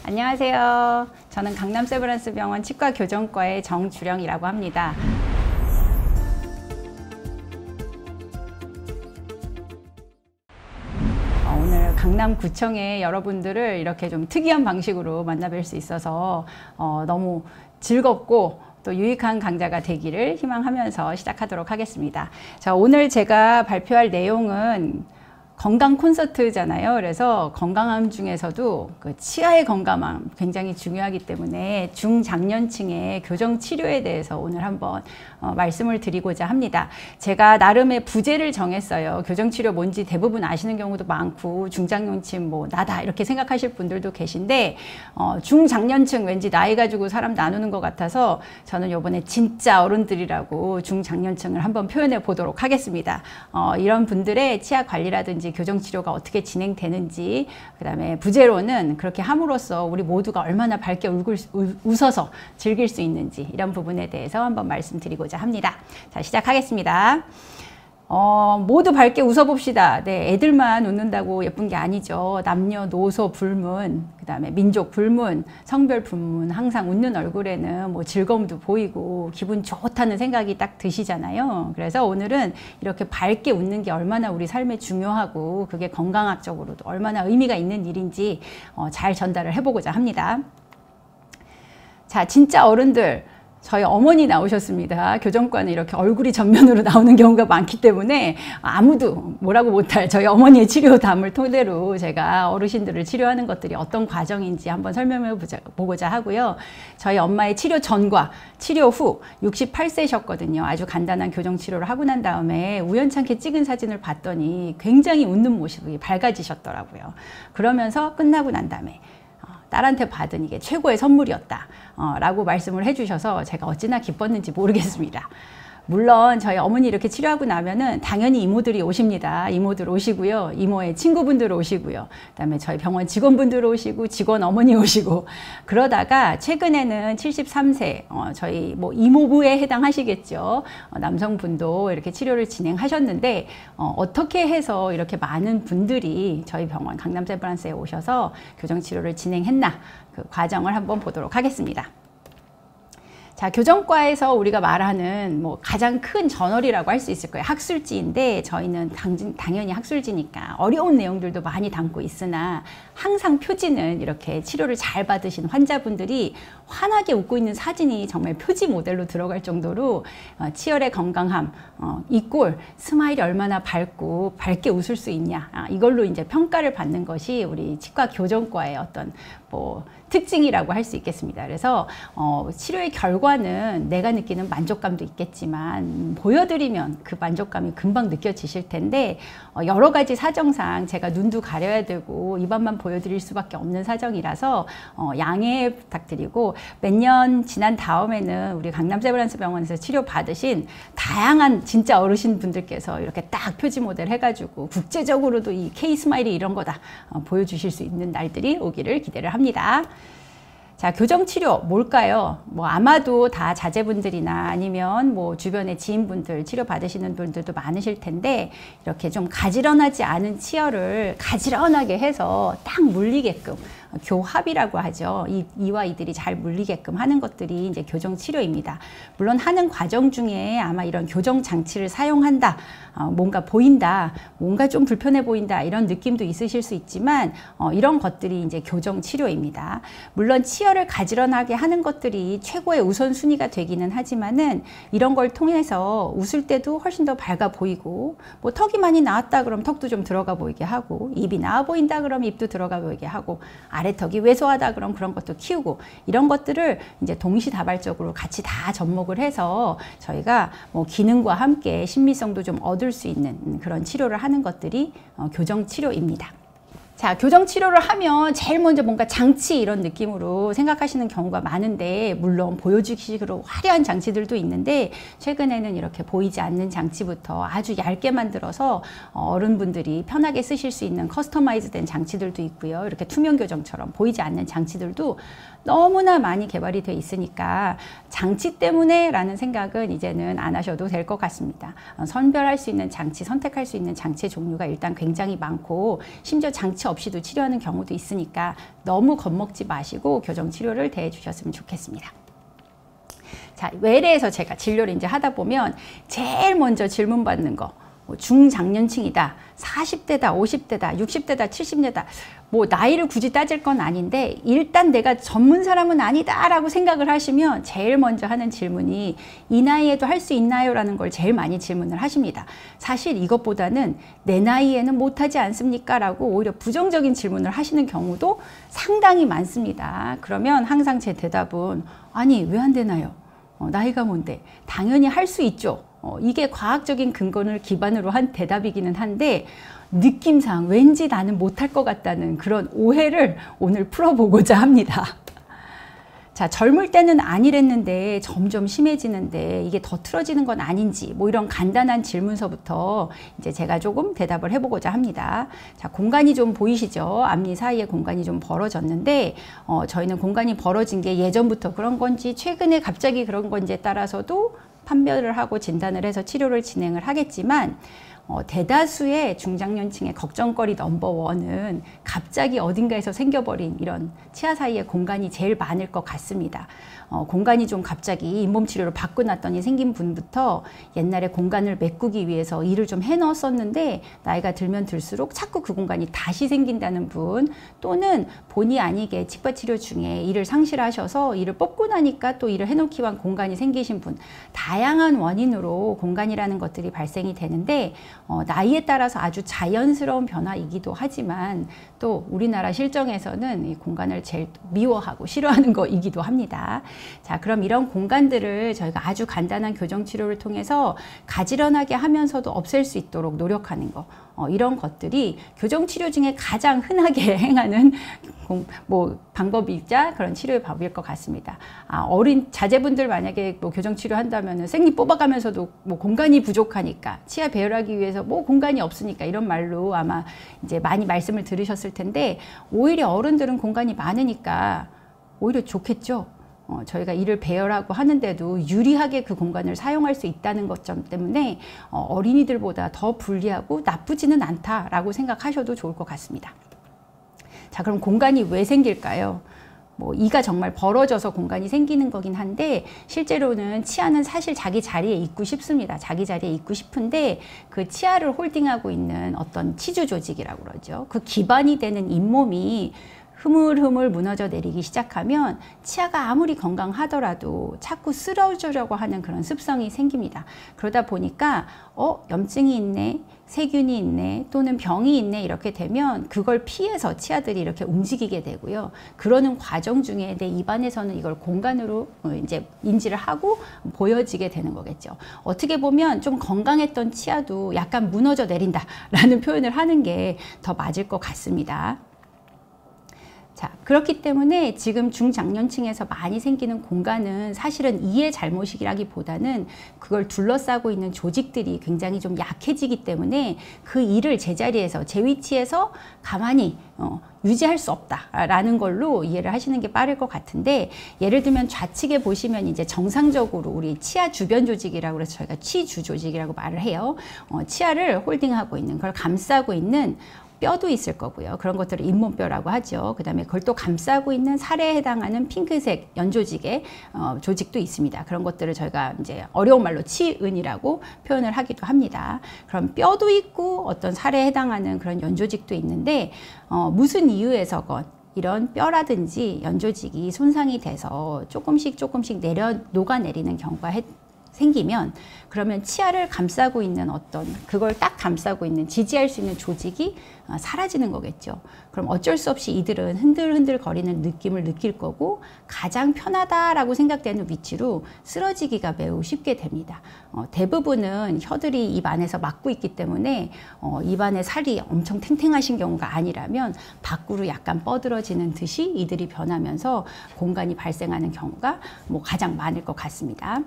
안녕하세요. 저는 강남 세브란스 병원 치과교정과의 정주령이라고 합니다. 오늘 강남구청에 여러분들을 이렇게 좀 특이한 방식으로 만나뵐 수 있어서 너무 즐겁고 또 유익한 강좌가 되기를 희망하면서 시작하도록 하겠습니다. 자, 오늘 제가 발표할 내용은 건강 콘서트잖아요. 그래서 건강함 중에서도 그 치아의 건강함 굉장히 중요하기 때문에 중장년층의 교정 치료에 대해서 오늘 한번 말씀을 드리고자 합니다. 제가 나름의 부제를 정했어요. 교정 치료 뭔지 대부분 아시는 경우도 많고 중장년층 뭐 나다 이렇게 생각하실 분들도 계신데 중장년층 왠지 나이 가지고 사람 나누는 것 같아서 저는 이번에 진짜 어른들이라고 중장년층을 한번 표현해 보도록 하겠습니다. 이런 분들의 치아 관리라든지 교정치료가 어떻게 진행되는지, 그 다음에 부제로는 그렇게 함으로써 우리 모두가 얼마나 밝게 웃어서 즐길 수 있는지 이런 부분에 대해서 한번 말씀드리고자 합니다. 자, 시작하겠습니다. 모두 밝게 웃어봅시다. 네, 애들만 웃는다고 예쁜 게 아니죠. 남녀노소 불문, 그 다음에 민족 불문, 성별 불문, 항상 웃는 얼굴에는 뭐 즐거움도 보이고 기분 좋다는 생각이 딱 드시잖아요. 그래서 오늘은 이렇게 밝게 웃는 게 얼마나 우리 삶에 중요하고 그게 건강학적으로도 얼마나 의미가 있는 일인지 잘 전달을 해보고자 합니다. 자, 진짜 어른들. 저희 어머니 나오셨습니다. 교정과는 이렇게 얼굴이 전면으로 나오는 경우가 많기 때문에 아무도 뭐라고 못할 저희 어머니의 치료담을 토대로 제가 어르신들을 치료하는 것들이 어떤 과정인지 한번 설명해 보고자 하고요. 저희 엄마의 치료 전과 치료 후 68세셨거든요. 아주 간단한 교정 치료를 하고 난 다음에 우연찮게 찍은 사진을 봤더니 굉장히 웃는 모습이 밝아지셨더라고요. 그러면서 끝나고 난 다음에 딸한테 받은 이게 최고의 선물이었다 라고 말씀을 해주셔서 제가 어찌나 기뻤는지 모르겠습니다. 물론 저희 어머니 이렇게 치료하고 나면은 당연히 이모들이 오십니다. 이모들 오시고요. 이모의 친구분들 오시고요. 그다음에 저희 병원 직원분들 오시고 직원 어머니 오시고 그러다가 최근에는 73세 저희 뭐 이모부에 해당하시겠죠. 남성분도 이렇게 치료를 진행하셨는데 어떻게 해서 이렇게 많은 분들이 저희 병원 강남 세브란스에 오셔서 교정 치료를 진행했나 그 과정을 한번 보도록 하겠습니다. 자, 교정과에서 우리가 말하는 뭐 가장 큰 저널이라고 할 수 있을 거예요. 학술지인데 저희는 당연히 학술지니까 어려운 내용들도 많이 담고 있으나 항상 표지는 이렇게 치료를 잘 받으신 환자분들이 환하게 웃고 있는 사진이 정말 표지 모델로 들어갈 정도로 치열의 건강함, 이꼴 스마일이 얼마나 밝고 밝게 웃을 수 있냐 이걸로 이제 평가를 받는 것이 우리 치과 교정과의 어떤 뭐 특징이라고 할 수 있겠습니다. 그래서 치료의 결과는 내가 느끼는 만족감도 있겠지만 보여드리면 그 만족감이 금방 느껴지실 텐데 여러 가지 사정상 제가 눈도 가려야 되고 입안만 보여드릴 수밖에 없는 사정이라서 양해 부탁드리고 몇 년 지난 다음에는 우리 강남 세브란스 병원에서 치료 받으신 다양한 진짜 어르신 분들께서 이렇게 딱 표지 모델 해가지고 국제적으로도 이 K-스마일이 이런 거다 보여주실 수 있는 날들이 오기를 기대를 합니다. 자, 교정치료 뭘까요? 뭐 아마도 다 자제분들이나 아니면 뭐 주변의 지인분들 치료 받으시는 분들도 많으실 텐데 이렇게 좀 가지런하지 않은 치열을 가지런하게 해서 딱 물리게끔 교합이라고 하죠. 이와 이들이 잘 물리게끔 하는 것들이 이제 교정 치료입니다. 물론 하는 과정 중에 아마 이런 교정 장치를 사용한다, 뭔가 보인다, 뭔가 좀 불편해 보인다 이런 느낌도 있으실 수 있지만 이런 것들이 이제 교정 치료입니다. 물론 치열을 가지런하게 하는 것들이 최고의 우선순위가 되기는 하지만은 이런 걸 통해서 웃을 때도 훨씬 더 밝아 보이고 뭐 턱이 많이 나왔다 그럼 턱도 좀 들어가 보이게 하고 입이 나와 보인다 그럼 입도 들어가 보이게 하고 아래턱이 왜소하다 그럼 그런 것도 키우고 이런 것들을 이제 동시다발적으로 같이 다 접목을 해서 저희가 뭐 기능과 함께 신미성도 좀 얻을 수 있는 그런 치료를 하는 것들이 교정 치료입니다. 자, 교정 치료를 하면 제일 먼저 뭔가 장치 이런 느낌으로 생각하시는 경우가 많은데 물론 보여주기식으로 화려한 장치들도 있는데 최근에는 이렇게 보이지 않는 장치부터 아주 얇게 만들어서 어른분들이 편하게 쓰실 수 있는 커스터마이즈된 장치들도 있고요. 이렇게 투명 교정처럼 보이지 않는 장치들도 너무나 많이 개발이 돼 있으니까 장치 때문에 라는 생각은 이제는 안 하셔도 될 것 같습니다. 선별할 수 있는 장치, 선택할 수 있는 장치의 종류가 일단 굉장히 많고 심지어 장치 없이도 치료하는 경우도 있으니까 너무 겁먹지 마시고 교정치료를 대해 주셨으면 좋겠습니다. 자, 외래에서 제가 진료를 이제 하다 보면 제일 먼저 질문 받는 거, 중장년층이다, 40대다, 50대다, 60대다, 70대다, 뭐 나이를 굳이 따질 건 아닌데 일단 내가 전문 사람은 아니다 라고 생각을 하시면 제일 먼저 하는 질문이 이 나이에도 할 수 있나요? 라는 걸 제일 많이 질문을 하십니다. 사실 이것보다는 내 나이에는 못하지 않습니까? 라고 오히려 부정적인 질문을 하시는 경우도 상당히 많습니다. 그러면 항상 제 대답은 아니 왜 안 되나요? 나이가 뭔데? 당연히 할 수 있죠. 이게 과학적인 근거를 기반으로 한 대답이기는 한데 느낌상 왠지 나는 못할 것 같다는 그런 오해를 오늘 풀어보고자 합니다. 자, 젊을 때는 아니랬는데 점점 심해지는데 이게 더 틀어지는 건 아닌지 뭐 이런 간단한 질문서부터 이제 제가 조금 대답을 해보고자 합니다. 자, 공간이 좀 보이시죠? 앞니 사이에 공간이 좀 벌어졌는데 저희는 공간이 벌어진 게 예전부터 그런 건지 최근에 갑자기 그런 건지에 따라서도 판별을 하고 진단을 해서 치료를 진행을 하겠지만 대다수의 중장년층의 걱정거리 넘버원은 갑자기 어딘가에서 생겨버린 이런 치아 사이에 공간이 제일 많을 것 같습니다. 공간이 좀 갑자기 잇몸 치료를 받고 났더니 생긴 분부터 옛날에 공간을 메꾸기 위해서 일을 좀 해넣었었는데 나이가 들면 들수록 자꾸 그 공간이 다시 생긴다는 분, 또는 본의 아니게 치과 치료 중에 일을 상실하셔서 일을 뽑고 나니까 또 일을 해놓기 위한 공간이 생기신 분, 다양한 원인으로 공간이라는 것들이 발생이 되는데 나이에 따라서 아주 자연스러운 변화이기도 하지만 또 우리나라 실정에서는 이 공간을 제일 미워하고 싫어하는 거이기도 합니다. 자, 그럼 이런 공간들을 저희가 아주 간단한 교정 치료를 통해서 가지런하게 하면서도 없앨 수 있도록 노력하는 거, 이런 것들이 교정 치료 중에 가장 흔하게 행하는 방법이자 그런 치료의 방법일 것 같습니다. 어린 자제분들 만약에 뭐 교정 치료 한다면은 생리 뽑아가면서도 뭐 공간이 부족하니까 치아 배열하기 위해서 뭐 공간이 없으니까 이런 말로 아마 이제 많이 말씀을 들으셨을 텐데, 오히려 어른들은 공간이 많으니까 오히려 좋겠죠. 저희가 이를 배열하고 하는데도 유리하게 그 공간을 사용할 수 있다는 것점 때문에 어린이들보다 더 불리하고 나쁘지는 않다라고 생각하셔도 좋을 것 같습니다. 자, 그럼 공간이 왜 생길까요? 뭐 이가 정말 벌어져서 공간이 생기는 거긴 한데 실제로는 치아는 사실 자기 자리에 있고 싶습니다. 자기 자리에 있고 싶은데 그 치아를 홀딩하고 있는 어떤 치주 조직이라고 그러죠. 그 기반이 되는 잇몸이 흐물흐물 무너져 내리기 시작하면 치아가 아무리 건강하더라도 자꾸 쓰러지려고 하는 그런 습성이 생깁니다. 그러다 보니까 염증이 있네, 세균이 있네, 또는 병이 있네, 이렇게 되면 그걸 피해서 치아들이 이렇게 움직이게 되고요. 그러는 과정 중에 내 입안에서는 이걸 공간으로 이제 인지를 하고 보여지게 되는 거겠죠. 어떻게 보면 좀 건강했던 치아도 약간 무너져 내린다라는 표현을 하는 게 더 맞을 것 같습니다. 자, 그렇기 때문에 지금 중장년층에서 많이 생기는 공간은 사실은 이의 잘못이라기보다는 그걸 둘러싸고 있는 조직들이 굉장히 좀 약해지기 때문에 그 일을 제자리에서 제 위치에서 가만히 유지할 수 없다라는 걸로 이해를 하시는 게 빠를 것 같은데, 예를 들면 좌측에 보시면 이제 정상적으로 우리 치아 주변 조직이라고 해서 저희가 치주 조직이라고 말을 해요. 치아를 홀딩하고 있는, 그걸 감싸고 있는 뼈도 있을 거고요. 그런 것들을 잇몸뼈라고 하죠. 그 다음에 그걸 또 감싸고 있는 살에 해당하는 핑크색 연조직의 조직도 있습니다. 그런 것들을 저희가 이제 어려운 말로 치은이라고 표현을 하기도 합니다. 그럼 뼈도 있고 어떤 살에 해당하는 그런 연조직도 있는데 무슨 이유에서건 이런 뼈라든지 연조직이 손상이 돼서 조금씩 녹아내리는 경우가 생기면, 그러면 치아를 감싸고 있는 그걸 딱 감싸고 있는 지지할 수 있는 조직이 사라지는 거겠죠. 그럼 어쩔 수 없이 이들은 흔들흔들 거리는 느낌을 느낄 거고 가장 편하다라고 생각되는 위치로 쓰러지기가 매우 쉽게 됩니다. 대부분은 혀들이 입 안에서 막고 있기 때문에 입안에 살이 엄청 탱탱하신 경우가 아니라면 밖으로 약간 뻗어지는 듯이 이들이 변하면서 공간이 발생하는 경우가 가장 많을 것 같습니다.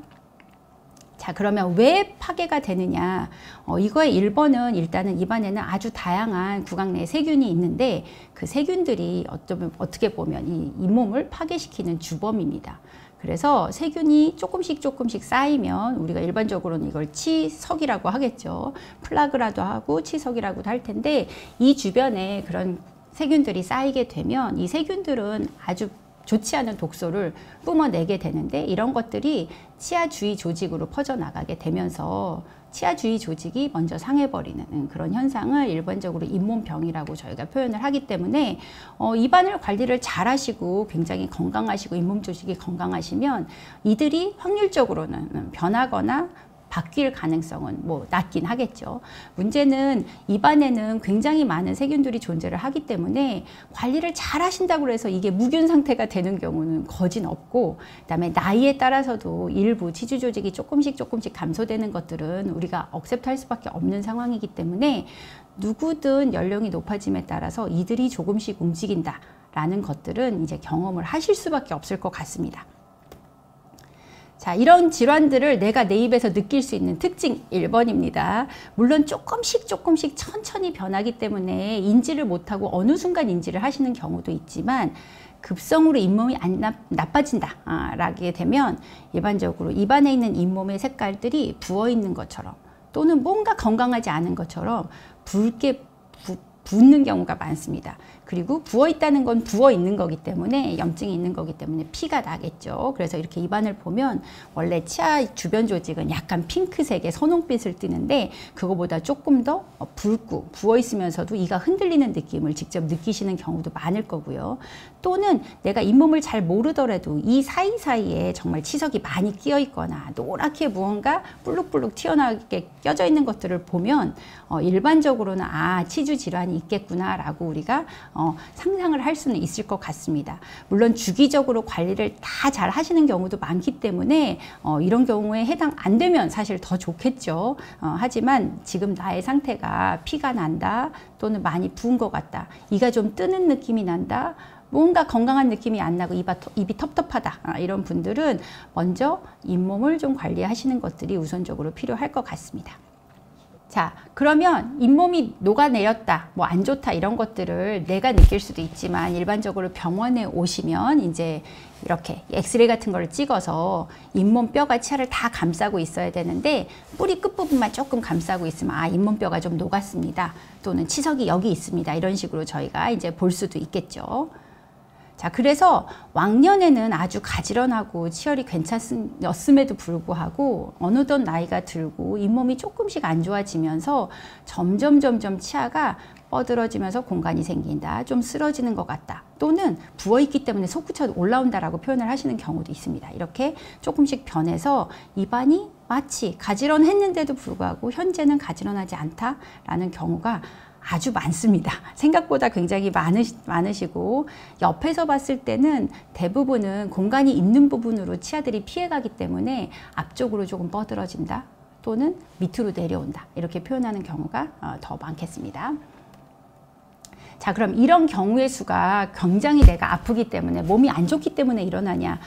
자, 그러면 왜 파괴가 되느냐? 이거의 1번은 일단은 입안에는 아주 다양한 구강 내에 세균이 있는데 그 세균들이 어떻게 보면 이 잇몸을 파괴시키는 주범입니다. 그래서 세균이 조금씩 쌓이면 우리가 일반적으로는 이걸 치석이라고 하겠죠. 플라그라도 하고 치석이라고도 할 텐데 이 주변에 그런 세균들이 쌓이게 되면 이 세균들은 아주 좋지 않은 독소를 뿜어내게 되는데, 이런 것들이 치아 주위 조직으로 퍼져나가게 되면서 치아 주위 조직이 먼저 상해버리는 그런 현상을 일반적으로 잇몸병이라고 저희가 표현을 하기 때문에 입안을 관리를 잘 하시고 굉장히 건강하시고 잇몸 조직이 건강하시면 이들이 확률적으로는 변하거나 바뀔 가능성은 뭐 낮긴 하겠죠. 문제는 입안에는 굉장히 많은 세균들이 존재를 하기 때문에 관리를 잘 하신다고 해서 이게 무균 상태가 되는 경우는 거진 없고, 그다음에 나이에 따라서도 일부 치주 조직이 조금씩 감소되는 것들은 우리가 억셉트할 수밖에 없는 상황이기 때문에 누구든 연령이 높아짐에 따라서 이들이 조금씩 움직인다라는 것들은 이제 경험을 하실 수밖에 없을 것 같습니다. 자, 이런 질환들을 내가 내 입에서 느낄 수 있는 특징 1번입니다. 물론 조금씩 천천히 변하기 때문에 인지를 못하고 어느 순간 인지를 하시는 경우도 있지만, 급성으로 잇몸이 안 나빠진다 라게 되면 일반적으로 입안에 있는 잇몸의 색깔들이 부어 있는 것처럼 또는 뭔가 건강하지 않은 것처럼 붉게 붓는 경우가 많습니다. 그리고 부어 있다는 건 부어 있는 거기 때문에, 염증이 있는 거기 때문에 피가 나겠죠. 그래서 이렇게 입안을 보면 원래 치아 주변 조직은 약간 핑크색의 선홍빛을 띠는데 그거보다 조금 더 붉고 부어 있으면서도 이가 흔들리는 느낌을 직접 느끼시는 경우도 많을 거고요. 또는 내가 잇몸을 잘 모르더라도 이 사이사이에 정말 치석이 많이 끼어 있거나 노랗게 무언가 불룩불룩 튀어나오게 껴져 있는 것들을 보면 일반적으로는 치주 질환이 있겠구나 라고 우리가 상상을 할 수는 있을 것 같습니다. 물론 주기적으로 관리를 다 잘 하시는 경우도 많기 때문에 이런 경우에 해당 안 되면 사실 더 좋겠죠. 하지만 지금 나의 상태가 피가 난다, 또는 많이 부은 것 같다, 이가 좀 뜨는 느낌이 난다, 뭔가 건강한 느낌이 안 나고 입이 텁텁하다, 이런 분들은 먼저 잇몸을 좀 관리하시는 것들이 우선적으로 필요할 것 같습니다. 자, 그러면 잇몸이 녹아내렸다, 뭐 안 좋다, 이런 것들을 내가 느낄 수도 있지만 일반적으로 병원에 오시면 이제 이렇게 엑스레이 같은 걸 찍어서 잇몸 뼈가 치아를 다 감싸고 있어야 되는데 뿌리 끝부분만 조금 감싸고 있으면 잇몸 뼈가 좀 녹았습니다, 또는 치석이 여기 있습니다, 이런 식으로 저희가 이제 볼 수도 있겠죠. 자, 그래서 왕년에는 아주 가지런하고 치열이 괜찮았음에도 불구하고 어느덧 나이가 들고 잇몸이 조금씩 안 좋아지면서 점점 치아가 뻗어지면서 공간이 생긴다, 좀 쓰러지는 것 같다, 또는 부어있기 때문에 솟구쳐 올라온다라고 표현을 하시는 경우도 있습니다. 이렇게 조금씩 변해서 입안이 마치 가지런했는데도 불구하고 현재는 가지런하지 않다라는 경우가 아주 많습니다. 생각보다 굉장히 많으시고, 옆에서 봤을 때는 대부분은 공간이 있는 부분으로 치아들이 피해가기 때문에 앞쪽으로 조금 뻗어진다, 또는 밑으로 내려온다, 이렇게 표현하는 경우가 더 많겠습니다. 자, 그럼 이런 경우의 수가 굉장히 내가 아프기 때문에, 몸이 안 좋기 때문에 일어나냐?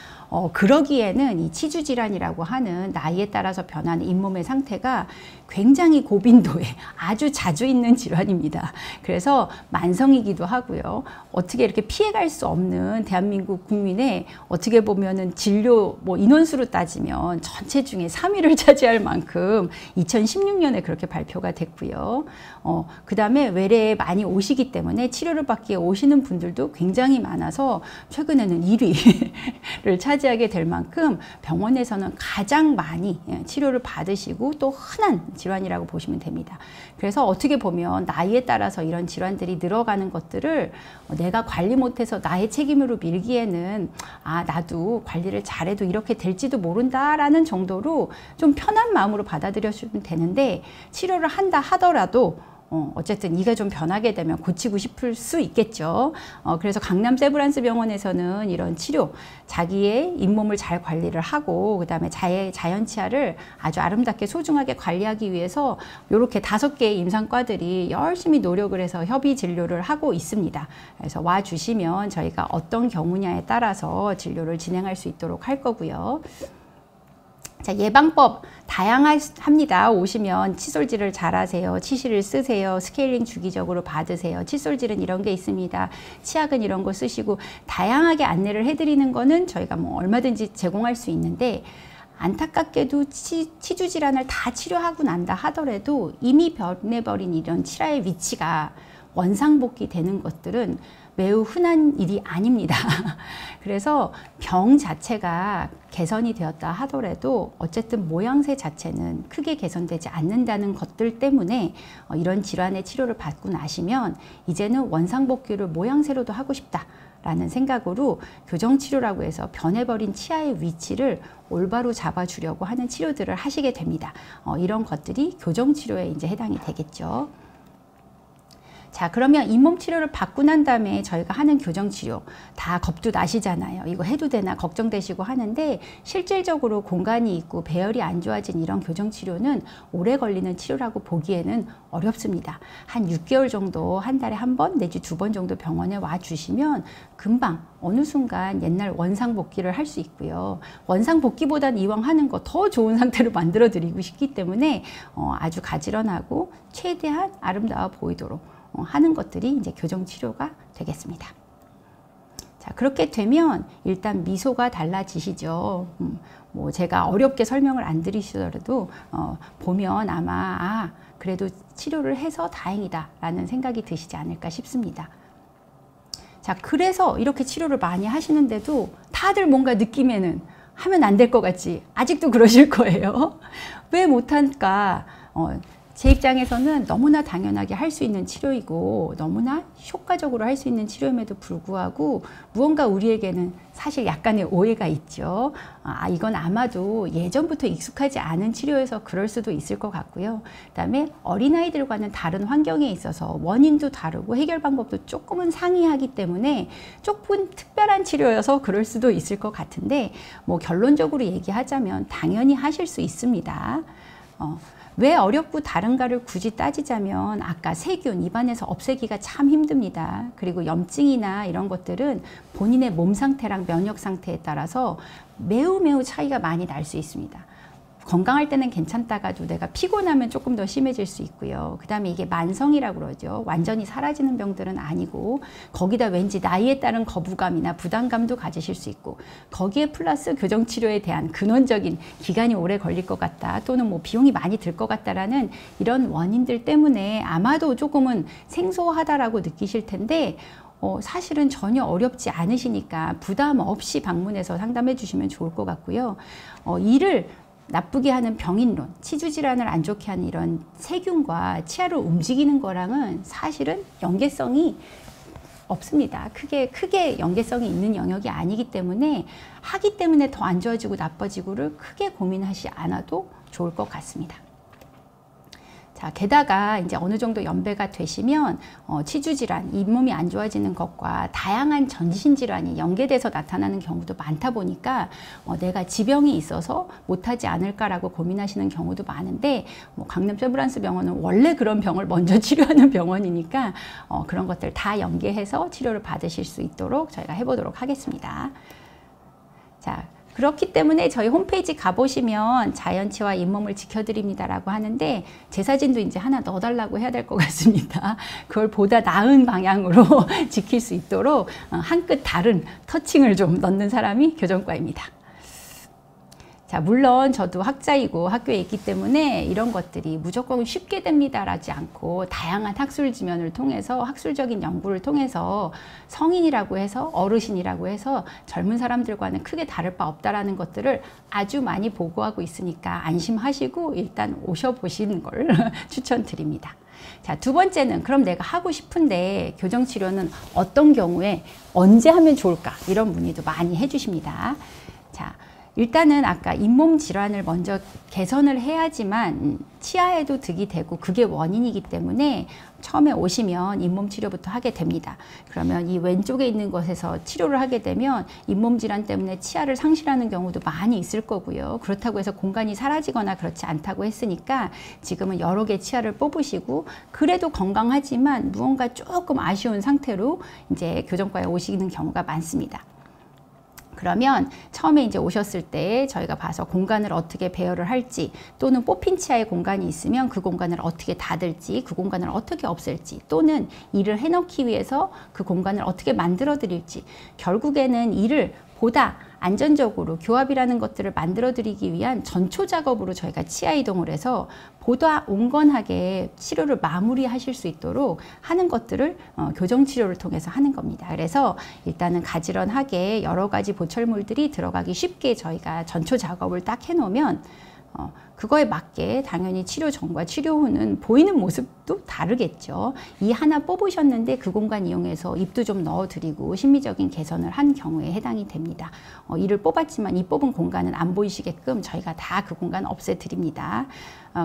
그러기에는 이 치주 질환이라고 하는 나이에 따라서 변하는 잇몸의 상태가 굉장히 고빈도에 아주 자주 있는 질환입니다. 그래서 만성이기도 하고요. 어떻게 이렇게 피해갈 수 없는 대한민국 국민의 어떻게 보면은 진료 인원수로 따지면 전체 중에 3위를 차지할 만큼 2016년에 그렇게 발표가 됐고요. 그 다음에 외래에 많이 오시기 때문에 치료를 받기 위해 오시는 분들도 굉장히 많아서 최근에는 1위를 차지하게 될 만큼 병원에서는 가장 많이 치료를 받으시고 또 흔한 질환이라고 보시면 됩니다. 그래서 어떻게 보면 나이에 따라서 이런 질환들이 늘어가는 것들을 내가 관리 못해서 나의 책임으로 밀기에는 나도 관리를 잘해도 이렇게 될지도 모른다라는 정도로 좀 편한 마음으로 받아들여주면 되는데, 치료를 한다 하더라도 어쨌든 이가 좀 변하게 되면 고치고 싶을 수 있겠죠. 그래서 강남 세브란스 병원에서는 이런 치료, 자기의 잇몸을 잘 관리를 하고 그 다음에 자연 치아를 아주 아름답게 소중하게 관리하기 위해서 이렇게 5개의 임상과들이 열심히 노력을 해서 협의 진료를 하고 있습니다. 그래서 와 주시면 저희가 어떤 경우냐에 따라서 진료를 진행할 수 있도록 할 거고요. 자, 예방법 다양합니다. 오시면 칫솔질을 잘 하세요. 치실을 쓰세요. 스케일링 주기적으로 받으세요. 칫솔질은 이런 게 있습니다. 치약은 이런 거 쓰시고, 다양하게 안내를 해드리는 거는 저희가 얼마든지 제공할 수 있는데, 안타깝게도 치주 질환을 다 치료하고 난다 하더라도 이미 변해버린 이런 치아의 위치가 원상복귀 되는 것들은 매우 흔한 일이 아닙니다. 그래서 병 자체가 개선이 되었다 하더라도 어쨌든 모양새 자체는 크게 개선되지 않는다는 것들 때문에 이런 질환의 치료를 받고 나시면 이제는 원상복귀를 모양새로도 하고 싶다 라는 생각으로 교정치료라고 해서 변해버린 치아의 위치를 올바로 잡아주려고 하는 치료들을 하시게 됩니다. 이런 것들이 교정치료에 이제 해당이 되겠죠. 자, 그러면 잇몸 치료를 받고 난 다음에 저희가 하는 교정치료 다 겁도 나시잖아요. 이거 해도 되나 걱정되시고 하는데 실질적으로 공간이 있고 배열이 안 좋아진 이런 교정치료는 오래 걸리는 치료라고 보기에는 어렵습니다. 한 6개월 정도 한 달에 한 번 내지 2번 정도 병원에 와 주시면 금방 어느 순간 옛날 원상복귀를 할 수 있고요. 원상복귀보다는 이왕 하는 거 더 좋은 상태로 만들어 드리고 싶기 때문에 아주 가지런하고 최대한 아름다워 보이도록 하는 것들이 이제 교정치료가 되겠습니다. 자, 그렇게 되면 일단 미소가 달라지시죠. 뭐 제가 어렵게 설명을 안 드리시더라도 보면 아마 그래도 치료를 해서 다행이다 라는 생각이 드시지 않을까 싶습니다. 자, 그래서 이렇게 치료를 많이 하시는데도 다들 뭔가 느낌에는 하면 안 될 것 같지 아직도 그러실 거예요. 왜 못할까? 제 입장에서는 너무나 당연하게 할 수 있는 치료이고 너무나 효과적으로 할 수 있는 치료임에도 불구하고 무언가 우리에게는 사실 약간의 오해가 있죠. 이건 아마도 예전부터 익숙하지 않은 치료여서 그럴 수도 있을 것 같고요. 그다음에 어린아이들과는 다른 환경에 있어서 원인도 다르고 해결 방법도 조금은 상이하기 때문에 조금 특별한 치료여서 그럴 수도 있을 것 같은데 뭐 결론적으로 얘기하자면 당연히 하실 수 있습니다. 왜 어렵고 다른가를 굳이 따지자면 아까 세균 입안에서 없애기가 참 힘듭니다. 그리고 염증이나 이런 것들은 본인의 몸 상태랑 면역 상태에 따라서 매우 차이가 많이 날 수 있습니다. 건강할 때는 괜찮다가도 내가 피곤하면 조금 더 심해질 수 있고요. 그 다음에 이게 만성이라고 그러죠. 완전히 사라지는 병들은 아니고 거기다 왠지 나이에 따른 거부감이나 부담감도 가지실 수 있고 거기에 플러스 교정치료에 대한 근원적인 기간이 오래 걸릴 것 같다 또는 뭐 비용이 많이 들 것 같다라는 이런 원인들 때문에 아마도 조금은 생소하다라고 느끼실 텐데 사실은 전혀 어렵지 않으시니까 부담 없이 방문해서 상담해 주시면 좋을 것 같고요. 이를 나쁘게 하는 병인론, 치주질환을 안 좋게 하는 이런 세균과 치아를 움직이는 거랑은 사실은 연계성이 없습니다. 크게 연계성이 있는 영역이 아니기 때문에 하기 때문에 더 안 좋아지고 나빠지고를 크게 고민하지 않아도 좋을 것 같습니다. 자, 게다가 이제 어느 정도 연배가 되시면 치주질환, 잇몸이 안 좋아지는 것과 다양한 전신질환이 연계돼서 나타나는 경우도 많다 보니까 내가 지병이 있어서 못하지 않을까라고 고민하시는 경우도 많은데 강남 세브란스 병원은 원래 그런 병을 먼저 치료하는 병원이니까 그런 것들 다 연계해서 치료를 받으실 수 있도록 저희가 해보도록 하겠습니다. 자, 그렇기 때문에 저희 홈페이지 가보시면 자연치와 잇몸을 지켜드립니다라고 하는데 제 사진도 이제 하나 넣어달라고 해야 될 것 같습니다. 그걸 보다 나은 방향으로 지킬 수 있도록 한 끗 다른 터칭을 좀 넣는 사람이 교정과입니다. 자, 물론 저도 학자이고 학교에 있기 때문에 이런 것들이 무조건 쉽게 됩니다라지 않고 다양한 학술 지면을 통해서 학술적인 연구를 통해서 성인이라고 해서 어르신이라고 해서 젊은 사람들과는 크게 다를 바 없다라는 것들을 아주 많이 보고하고 있으니까 안심하시고 일단 오셔보시는 걸 추천드립니다. 자, 두 번째는 그럼 내가 하고 싶은데 교정치료는 어떤 경우에 언제 하면 좋을까? 이런 문의도 많이 해주십니다. 자, 일단은 아까 잇몸 질환을 먼저 개선을 해야지만 치아에도 득이 되고 그게 원인이기 때문에 처음에 오시면 잇몸 치료부터 하게 됩니다. 그러면 이 왼쪽에 있는 것에서 치료를 하게 되면 잇몸 질환 때문에 치아를 상실하는 경우도 많이 있을 거고요. 그렇다고 해서 공간이 사라지거나 그렇지 않다고 했으니까 지금은 여러 개 치아를 뽑으시고 그래도 건강하지만 무언가 조금 아쉬운 상태로 이제 교정과에 오시는 경우가 많습니다. 그러면 처음에 이제 오셨을 때 저희가 봐서 공간을 어떻게 배열을 할지 또는 뽑힌 치아의 공간이 있으면 그 공간을 어떻게 닫을지 그 공간을 어떻게 없앨지 또는 일을 해놓기 위해서 그 공간을 어떻게 만들어 드릴지 결국에는 일을 보다 안전적으로 교합이라는 것들을 만들어 드리기 위한 전초 작업으로 저희가 치아 이동을 해서 보다 온건하게 치료를 마무리하실 수 있도록 하는 것들을 교정 치료를 통해서 하는 겁니다. 그래서 일단은 가지런하게 여러 가지 보철물들이 들어가기 쉽게 저희가 전초 작업을 딱 해놓으면 그거에 맞게 당연히 치료 전과 치료 후는 보이는 모습도 다르겠죠. 이 하나 뽑으셨는데 그 공간 이용해서 입도 좀 넣어드리고 심미적인 개선을 한 경우에 해당이 됩니다. 이를 뽑았지만 이 뽑은 공간은 안 보이시게끔 저희가 다 그 공간 없애드립니다.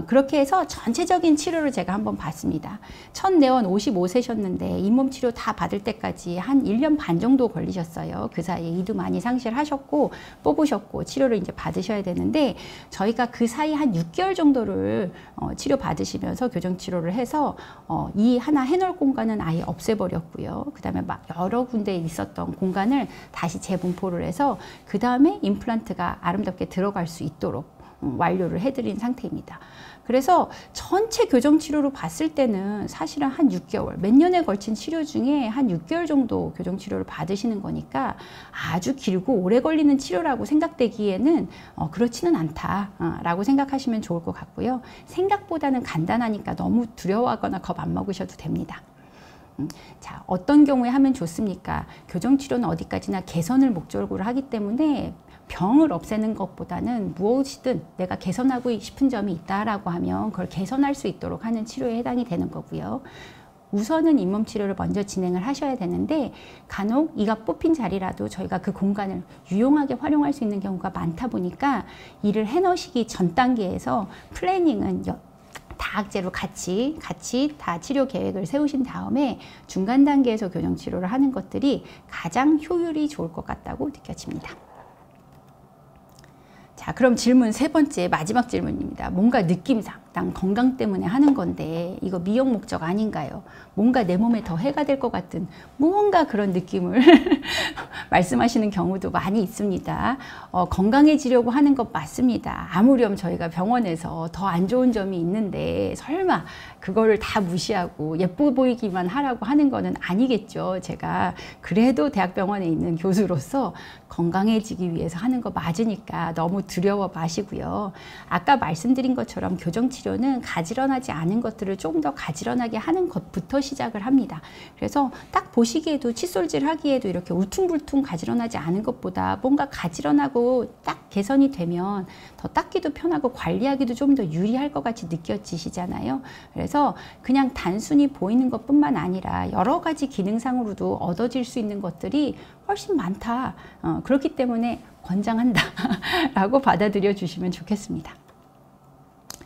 그렇게 해서 전체적인 치료를 제가 한번 봤습니다. 첫 내원 55세셨는데 잇몸 치료 다 받을 때까지 한 1년 반 정도 걸리셨어요. 그 사이에 이도 많이 상실하셨고 뽑으셨고 치료를 이제 받으셔야 되는데 저희가 그 사이 한 6개월 정도를 치료 받으시면서 교정 치료를 해서 이 하나 해놓을 공간은 아예 없애버렸고요. 그 다음에 막 여러 군데에 있었던 공간을 다시 재분포를 해서 그 다음에 임플란트가 아름답게 들어갈 수 있도록 완료를 해드린 상태입니다. 그래서 전체 교정 치료로 봤을 때는 사실은 한 6개월, 몇 년에 걸친 치료 중에 한 6개월 정도 교정 치료를 받으시는 거니까 아주 길고 오래 걸리는 치료라고 생각되기에는 그렇지는 않다라고 생각하시면 좋을 것 같고요. 생각보다는 간단하니까 너무 두려워하거나 겁 안 먹으셔도 됩니다. 자, 어떤 경우에 하면 좋습니까? 교정 치료는 어디까지나 개선을 목적으로 하기 때문에 병을 없애는 것보다는 무엇이든 내가 개선하고 싶은 점이 있다라고 하면 그걸 개선할 수 있도록 하는 치료에 해당이 되는 거고요. 우선은 잇몸 치료를 먼저 진행을 하셔야 되는데 간혹 이가 뽑힌 자리라도 저희가 그 공간을 유용하게 활용할 수 있는 경우가 많다 보니까 이를 해놓으시기 전 단계에서 플래닝은 다학제로 같이 다 치료 계획을 세우신 다음에 중간 단계에서 교정 치료를 하는 것들이 가장 효율이 좋을 것 같다고 느껴집니다. 자, 그럼 질문 세 번째, 마지막 질문입니다. 뭔가 느낌상 난 건강 때문에 하는 건데 이거 미용 목적 아닌가요? 뭔가 내 몸에 더 해가 될 것 같은 무언가 그런 느낌을 말씀하시는 경우도 많이 있습니다. 건강해지려고 하는 것 맞습니다. 아무렴 저희가 병원에서 더 안 좋은 점이 있는데 설마 그거를 다 무시하고 예뻐 보이기만 하라고 하는 거는 아니겠죠. 제가 그래도 대학병원에 있는 교수로서 건강해지기 위해서 하는 거 맞으니까 너무 두려워 마시고요. 아까 말씀드린 것처럼 교정치료는 가지런하지 않은 것들을 조금 더 가지런하게 하는 것부터 시작을 합니다. 그래서 딱 보시기에도 칫솔질 하기에도 이렇게 울퉁불퉁 가지런하지 않은 것보다 뭔가 가지런하고 딱 개선이 되면 더 닦기도 편하고 관리하기도 좀 더 유리할 것 같이 느껴지시잖아요. 그래서 그냥 단순히 보이는 것뿐만 아니라 여러 가지 기능상으로도 얻어질 수 있는 것들이 훨씬 많다. 그렇기 때문에 권장한다 라고 받아들여 주시면 좋겠습니다.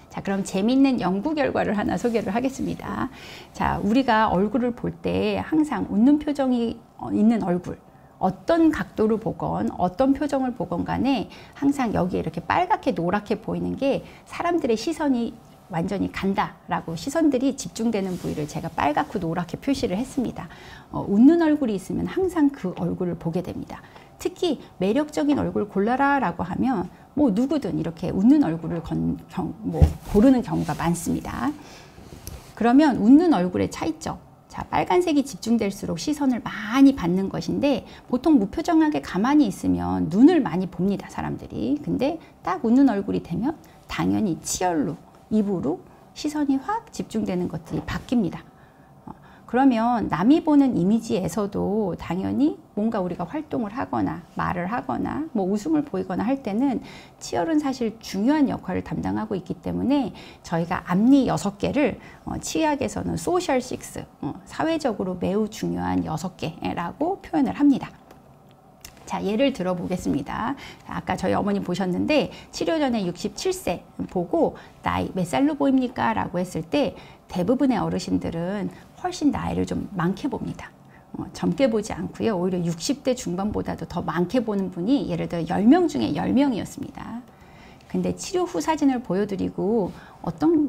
자, 그럼 재미있는 연구 결과를 하나 소개를 하겠습니다. 자, 우리가 얼굴을 볼 때 항상 웃는 표정이 있는 얼굴, 어떤 각도를 보건 어떤 표정을 보건 간에 항상 여기에 이렇게 빨갛게 노랗게 보이는 게 사람들의 시선이 완전히 간다라고 시선들이 집중되는 부위를 제가 빨갛고 노랗게 표시를 했습니다. 웃는 얼굴이 있으면 항상 그 얼굴을 보게 됩니다. 특히 매력적인 얼굴 골라라 라고 하면 뭐 누구든 이렇게 웃는 얼굴을 고르는 경우가 많습니다. 그러면 웃는 얼굴의 차이점. 자, 빨간색이 집중될수록 시선을 많이 받는 것인데 보통 무표정하게 가만히 있으면 눈을 많이 봅니다, 사람들이. 근데 딱 웃는 얼굴이 되면 당연히 치열로, 입으로 시선이 확 집중되는 것들이 바뀝니다. 그러면 남이 보는 이미지에서도 당연히 뭔가 우리가 활동을 하거나 말을 하거나 뭐 웃음을 보이거나 할 때는 치열은 사실 중요한 역할을 담당하고 있기 때문에 저희가 앞니 6개를 치의학에서는 소셜 6, 사회적으로 매우 중요한 6개라고 표현을 합니다. 자, 예를 들어 보겠습니다. 아까 저희 어머니 보셨는데 치료 전에 67세 보고 나이 몇 살로 보입니까? 라고 했을 때 대부분의 어르신들은 훨씬 나이를 좀 많게 봅니다. 젊게 보지 않고요. 오히려 60대 중반보다도 더 많게 보는 분이 예를 들어 10명 중에 10명이었습니다. 근데 치료 후 사진을 보여드리고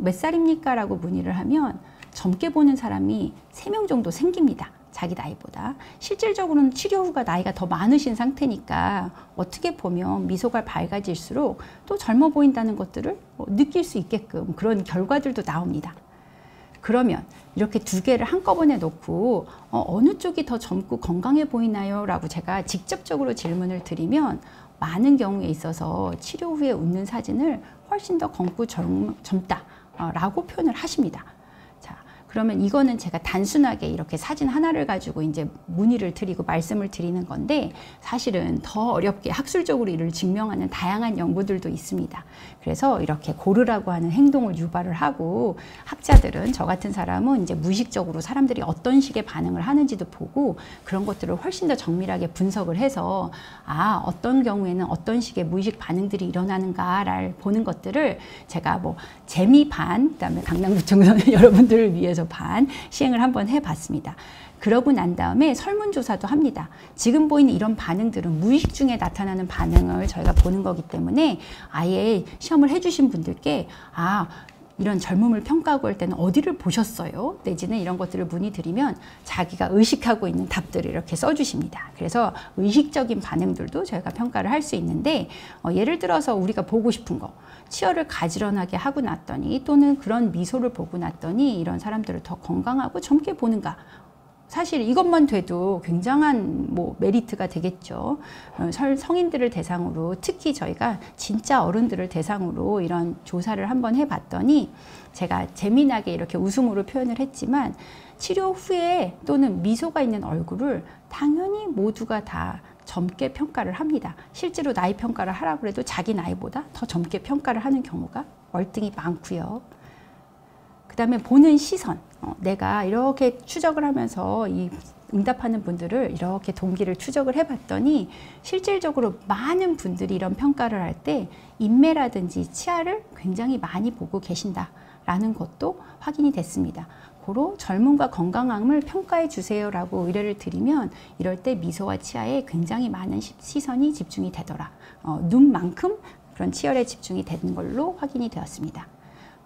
몇 살입니까? 라고 문의를 하면 젊게 보는 사람이 3명 정도 생깁니다. 자기 나이보다. 실질적으로는 치료 후가 나이가 더 많으신 상태니까 어떻게 보면 미소가 밝아질수록 또 젊어 보인다는 것들을 느낄 수 있게끔 그런 결과들도 나옵니다. 그러면 이렇게 2개를 한꺼번에 놓고 어느 쪽이 더 젊고 건강해 보이나요? 라고 제가 직접적으로 질문을 드리면 많은 경우에 있어서 치료 후에 웃는 사진을 훨씬 더 검고 젊다라고 표현을 하십니다. 그러면 이거는 제가 단순하게 이렇게 사진 하나를 가지고 이제 문의를 드리고 말씀을 드리는 건데, 사실은 더 어렵게 학술적으로 이를 증명하는 다양한 연구들도 있습니다. 그래서 이렇게 고르라고 하는 행동을 유발을 하고, 학자들은, 저 같은 사람은 이제 무의식적으로 사람들이 어떤 식의 반응을 하는지도 보고 그런 것들을 훨씬 더 정밀하게 분석을 해서 어떤 경우에는 어떤 식의 무의식 반응들이 일어나는가를 보는 것들을 제가 뭐 재미 반, 그다음에 강남구청에서는 여러분들을 위해서 반 시행을 한번 해봤습니다. 그러고 난 다음에 설문조사도 합니다. 지금 보이는 이런 반응들은 무의식 중에 나타나는 반응을 저희가 보는 거기 때문에 아예 시험을 해주신 분들께 이런 젊음을 평가하고 할 때는 어디를 보셨어요? 내지는 이런 것들을 문의드리면 자기가 의식하고 있는 답들을 이렇게 써주십니다. 그래서 의식적인 반응들도 저희가 평가를 할 수 있는데, 예를 들어서 우리가 보고 싶은 거, 치열을 가지런하게 하고 났더니, 또는 그런 미소를 보고 났더니 이런 사람들을 더 건강하고 젊게 보는가? 사실 이것만 돼도 굉장한 메리트가 되겠죠. 성인들을 대상으로, 특히 저희가 진짜 어른들을 대상으로 이런 조사를 한번 해봤더니, 제가 재미나게 이렇게 웃음으로 표현을 했지만, 치료 후에 또는 미소가 있는 얼굴을 당연히 모두가 다 젊게 평가를 합니다. 실제로 나이 평가를 하라고 해도 자기 나이보다 더 젊게 평가를 하는 경우가 월등히 많고요. 그 다음에 보는 시선, 내가 이렇게 추적을 하면서 이 응답하는 분들을 이렇게 동기를 추적을 해봤더니, 실질적으로 많은 분들이 이런 평가를 할 때 인매라든지 치아를 굉장히 많이 보고 계신다라는 것도 확인이 됐습니다. 고로 젊음과 건강함을 평가해 주세요라고 의뢰를 드리면, 이럴 때 미소와 치아에 굉장히 많은 시선이 집중이 되더라. 눈만큼 그런 치열에 집중이 되는 걸로 확인이 되었습니다.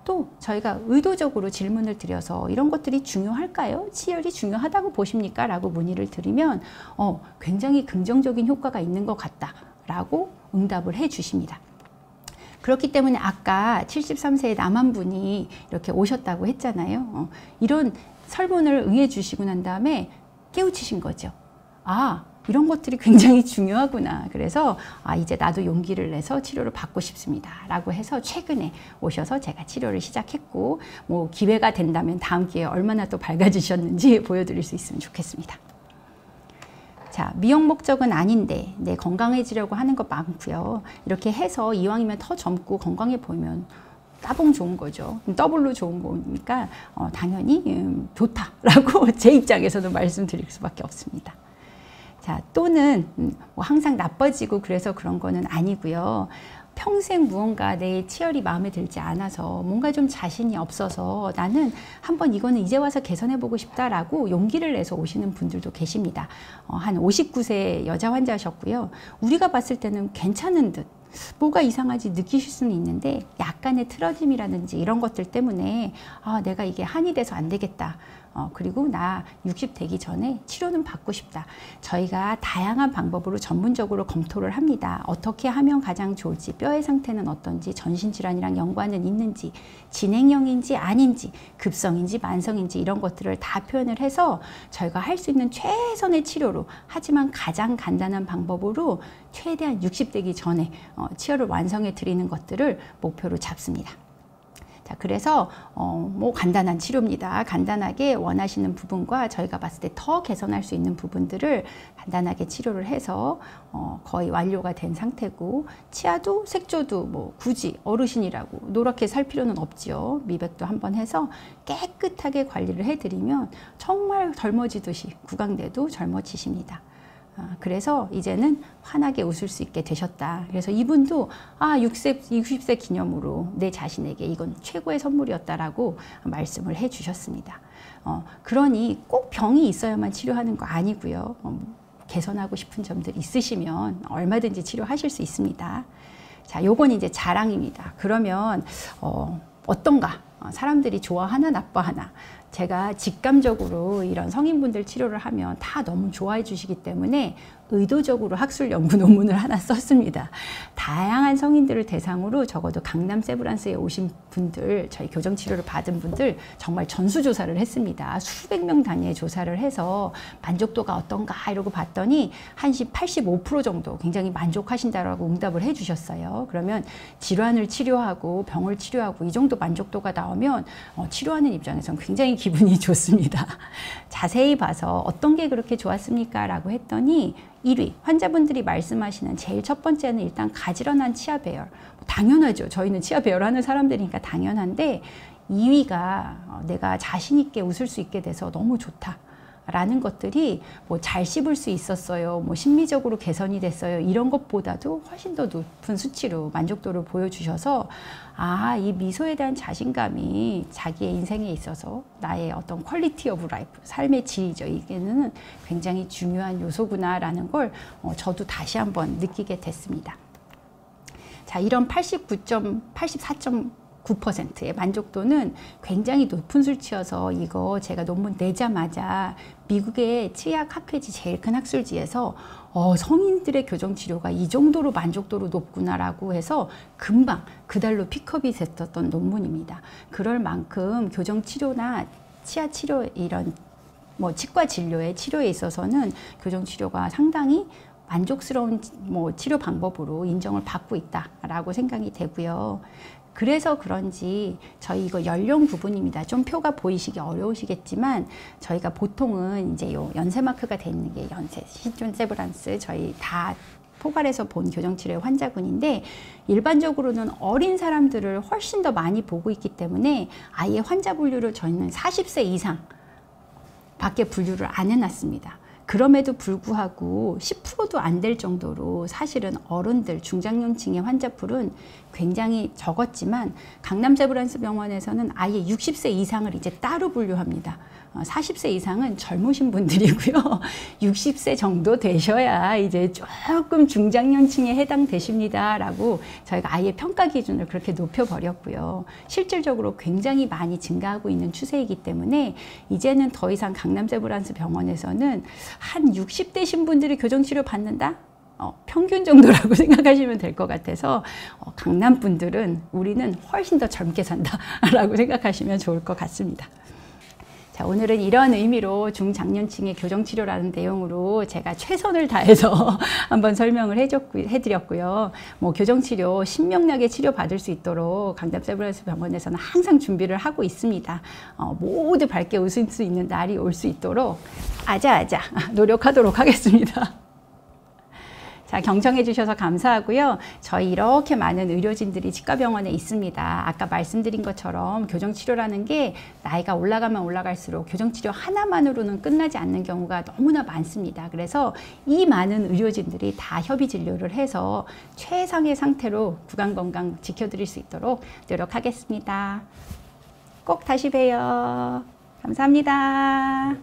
또 저희가 의도적으로 질문을 드려서 이런 것들이 중요할까요? 치열이 중요하다고 보십니까? 라고 문의를 드리면 굉장히 긍정적인 효과가 있는 것 같다 라고 응답을 해 주십니다. 그렇기 때문에 아까 73세의 남한분이 이렇게 오셨다고 했잖아요. 이런 설문을 응해 주시고 난 다음에 깨우치신 거죠. 이런 것들이 굉장히 중요하구나. 그래서 이제 나도 용기를 내서 치료를 받고 싶습니다 라고 해서 최근에 오셔서 제가 치료를 시작했고, 기회가 된다면 다음 기회에 얼마나 또 밝아지셨는지 보여드릴 수 있으면 좋겠습니다. 자, 미용 목적은 아닌데 건강해지려고 하는 것 많고요. 이렇게 해서 이왕이면 더 젊고 건강해 보이면 따봉 좋은 거죠. 더블로 좋은 거니까 당연히 좋다라고 제 입장에서도 말씀드릴 수밖에 없습니다. 자, 또는 항상 나빠지고 그래서 그런 거는 아니고요. 평생 무언가 내 치열이 마음에 들지 않아서, 뭔가 좀 자신이 없어서 나는 한번 이거는 이제 와서 개선해보고 싶다라고 용기를 내서 오시는 분들도 계십니다. 한 59세 여자 환자셨고요. 우리가 봤을 때는 괜찮은 듯, 뭐가 이상하지 느끼실 수는 있는데, 약간의 틀어짐이라든지 이런 것들 때문에 내가 이게 한이 돼서 안 되겠다. 그리고 나 60 되기 전에 치료는 받고 싶다. 저희가 다양한 방법으로 전문적으로 검토를 합니다. 어떻게 하면 가장 좋을지, 뼈의 상태는 어떤지, 전신질환이랑 연관은 있는지, 진행형인지 아닌지, 급성인지 만성인지 이런 것들을 다 표현을 해서 저희가 할 수 있는 최선의 치료로, 하지만 가장 간단한 방법으로 최대한 60 되기 전에 치료를 완성해 드리는 것들을 목표로 잡습니다. 자, 그래서 간단한 치료입니다. 간단하게 원하시는 부분과 저희가 봤을 때 더 개선할 수 있는 부분들을 간단하게 치료를 해서 거의 완료가 된 상태고, 치아도 색조도 굳이 어르신이라고 노랗게 살 필요는 없죠. 미백도 한번 해서 깨끗하게 관리를 해드리면 정말 젊어지듯이 구강대도 젊어지십니다. 그래서 이제는 환하게 웃을 수 있게 되셨다. 그래서 이분도 60세 기념으로 내 자신에게 이건 최고의 선물이었다라고 말씀을 해 주셨습니다. 그러니 꼭 병이 있어야만 치료하는 거 아니고요. 개선하고 싶은 점들 있으시면 얼마든지 치료하실 수 있습니다. 자, 요건 이제 자랑입니다. 그러면 어떤가? 사람들이 좋아하나 나빠하나? 제가 직감적으로 이런 성인분들 치료를 하면 다 너무 좋아해 주시기 때문에 의도적으로 학술 연구 논문을 하나 썼습니다. 다양한 성인들을 대상으로 적어도 강남 세브란스에 오신 분들, 저희 교정치료를 받은 분들 정말 전수조사를 했습니다. 수백 명 단위의 조사를 해서 만족도가 어떤가 이러고 봤더니 한 85% 정도 굉장히 만족하신다라고 응답을 해주셨어요. 그러면 질환을 치료하고 병을 치료하고 이 정도 만족도가 나오면 치료하는 입장에서는 굉장히 기분이 좋습니다. 자세히 봐서 어떤 게 그렇게 좋았습니까? 라고 했더니 1위, 환자분들이 말씀하시는 제일 첫 번째는 일단 가지런한 치아 배열. 당연하죠. 저희는 치아 배열 하는 사람들이니까 당연한데 2위가 내가 자신 있게 웃을 수 있게 돼서 너무 좋다. 라는 것들이 뭐 잘 씹을 수 있었어요. 뭐 심미적으로 개선이 됐어요. 이런 것보다도 훨씬 더 높은 수치로 만족도를 보여주셔서 아, 이 미소에 대한 자신감이 자기의 인생에 있어서 나의 어떤 퀄리티 오브 라이프, 삶의 질이죠. 이게는 굉장히 중요한 요소구나라는 걸 저도 다시 한번 느끼게 됐습니다. 자, 이런 84.9%의 만족도는 굉장히 높은 수치여서 이거 제가 논문 내자마자 미국의 치약 학회지 제일 큰 학술지에서 성인들의 교정치료가 이 정도로 만족도로 높구나라고 해서 금방 그달로 픽업이 됐었던 논문입니다. 그럴 만큼 교정치료나 치아치료 이런 뭐 치과 진료의 치료에 있어서는 교정치료가 상당히 만족스러운 치료 방법으로 인정을 받고 있다라고 생각이 되고요. 그래서 그런지 저희 이거 연령 구분입니다. 좀 표가 보이시기 어려우시겠지만 저희가 보통은 이제 요 연세 마크가 돼 있는 게 연세, 시존 세브란스 저희 다 포괄해서 본 교정치료의 환자군인데 일반적으로는 어린 사람들을 훨씬 더 많이 보고 있기 때문에 아예 환자 분류를 저희는 40세 이상 밖에 분류를 안 해놨습니다. 그럼에도 불구하고 10%도 안 될 정도로 사실은 어른들, 중장년층의 환자풀은 굉장히 적었지만 강남 세브란스 병원에서는 아예 60세 이상을 이제 따로 분류합니다. 40세 이상은 젊으신 분들이고요. 60세 정도 되셔야 이제 조금 중장년층에 해당되십니다. 라고 저희가 아예 평가 기준을 그렇게 높여버렸고요. 실질적으로 굉장히 많이 증가하고 있는 추세이기 때문에 이제는 더 이상 강남 세브란스 병원에서는 한 60대신 분들이 교정치료 받는다? 평균 정도라고 생각하시면 될 것 같아서 강남 분들은 우리는 훨씬 더 젊게 산다 라고 생각하시면 좋을 것 같습니다. 자, 오늘은 이런 의미로 중장년층의 교정치료라는 내용으로 제가 최선을 다해서 한번 설명을 해드렸고요. 뭐 교정치료 신명나게 치료받을 수 있도록 강남 세브란스 병원에서는 항상 준비를 하고 있습니다. 모두 밝게 웃을 수 있는 날이 올 수 있도록 아자아자 노력하도록 하겠습니다. 자, 경청해 주셔서 감사하고요. 저희 이렇게 많은 의료진들이 치과병원에 있습니다. 아까 말씀드린 것처럼 교정치료라는 게 나이가 올라가면 올라갈수록 교정치료 하나만으로는 끝나지 않는 경우가 너무나 많습니다. 그래서 이 많은 의료진들이 다 협의 진료를 해서 최상의 상태로 구강건강 지켜드릴 수 있도록 노력하겠습니다. 꼭 다시 봬요. 감사합니다.